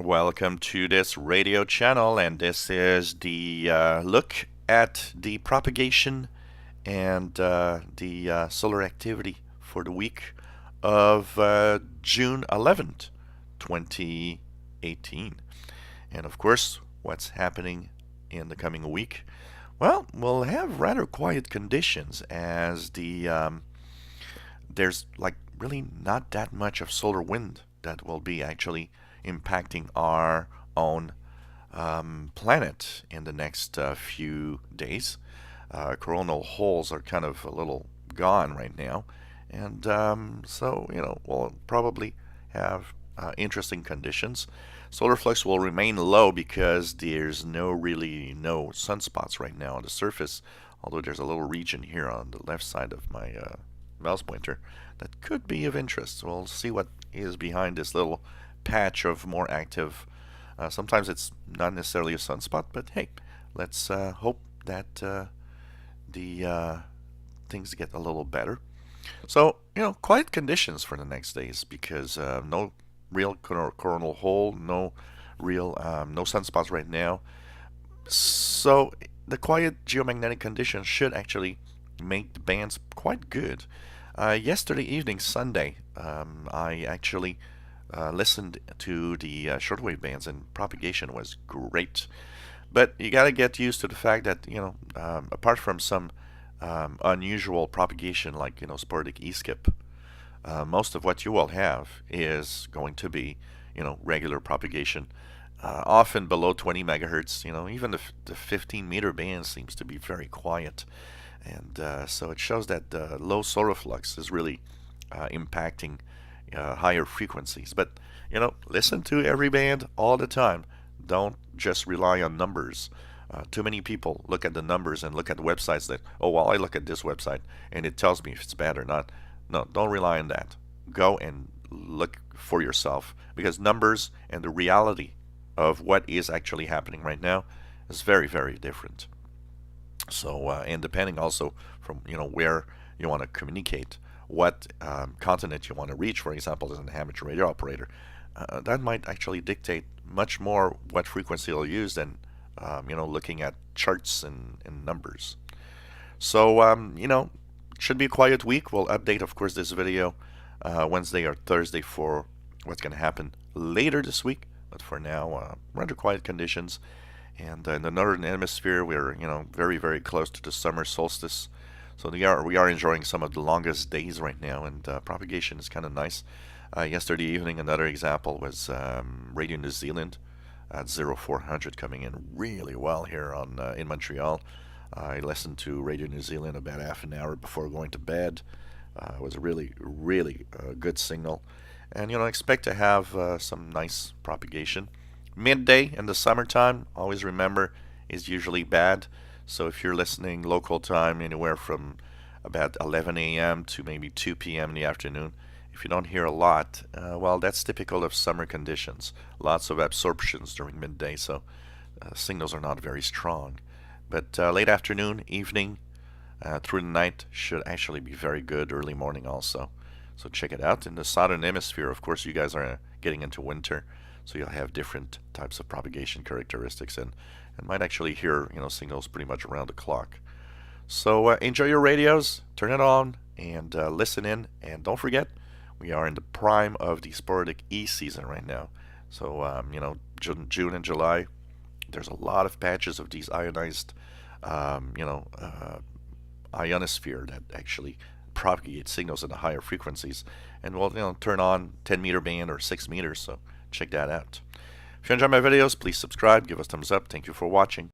Welcome to this radio channel, and this is the look at the propagation and the solar activity for the week of June 11th, 2018. And of course, what's happening in the coming week? Well, we'll have rather quiet conditions as there's like really not that much of solar wind that will be actually impacting our own planet in the next few days. Coronal holes are kind of a little gone right now, and so we'll probably have interesting conditions. Solar flux will remain low because there's no sunspots right now on the surface, although there's a little region here on the left side of my mouse pointer that could be of interest. We'll see what is behind this little patch of more active. Sometimes it's not necessarily a sunspot, but hey, let's hope that the things get a little better. So, quiet conditions for the next days because no real coronal hole, no real no sunspots right now. So the quiet geomagnetic conditions should actually make the bands quite good. Yesterday evening, Sunday, I actually listened to the shortwave bands, and propagation was great. But you got to get used to the fact that apart from some unusual propagation like sporadic e-skip, most of what you will have is going to be regular propagation, often below 20 megahertz. Even the 15-meter band seems to be very quiet, and so it shows that the low solar flux is really impacting higher frequencies. But listen to every band all the time. Don't just rely on numbers. Too many people look at the numbers and look at websites that, oh, well, I look at this website and it tells me if it's bad or not. No, don't rely on that. Go and look for yourself, because numbers and the reality of what is actually happening right now is very, very different. So, and depending also from where you want to communicate, what continent you want to reach, for example, as an amateur radio operator, that might actually dictate much more what frequency you'll use than looking at charts and numbers. So should be a quiet week. We'll update, of course, this video Wednesday or Thursday for what's going to happen later this week. But for now, rather quiet conditions. And in the northern hemisphere, we're very, very close to the summer solstice. So we are enjoying some of the longest days right now, and propagation is kind of nice. Yesterday evening, another example was Radio New Zealand at 0400 coming in really well here in Montreal. I listened to Radio New Zealand about half an hour before going to bed. It was a really, really good signal. And expect to have some nice propagation. Midday in the summertime, always remember, is usually bad. So if you're listening local time, anywhere from about 11 a.m. to maybe 2 p.m. in the afternoon, if you don't hear a lot, well, that's typical of summer conditions. Lots of absorptions during midday, so signals are not very strong. But late afternoon, evening, through the night should actually be very good. Early morning also. So check it out. In the southern hemisphere, of course, you guys are getting into winter, so you'll have different types of propagation characteristics, and might actually hear signals pretty much around the clock. So enjoy your radios, turn it on, and listen in. And don't forget, we are in the prime of the sporadic E season right now. So June and July, there's a lot of patches of these ionized, ionosphere that actually propagate signals at the higher frequencies, and we'll turn on 10-meter band or 6 meters. So check that out. If you enjoy my videos, please subscribe, give us a thumbs up. Thank you for watching.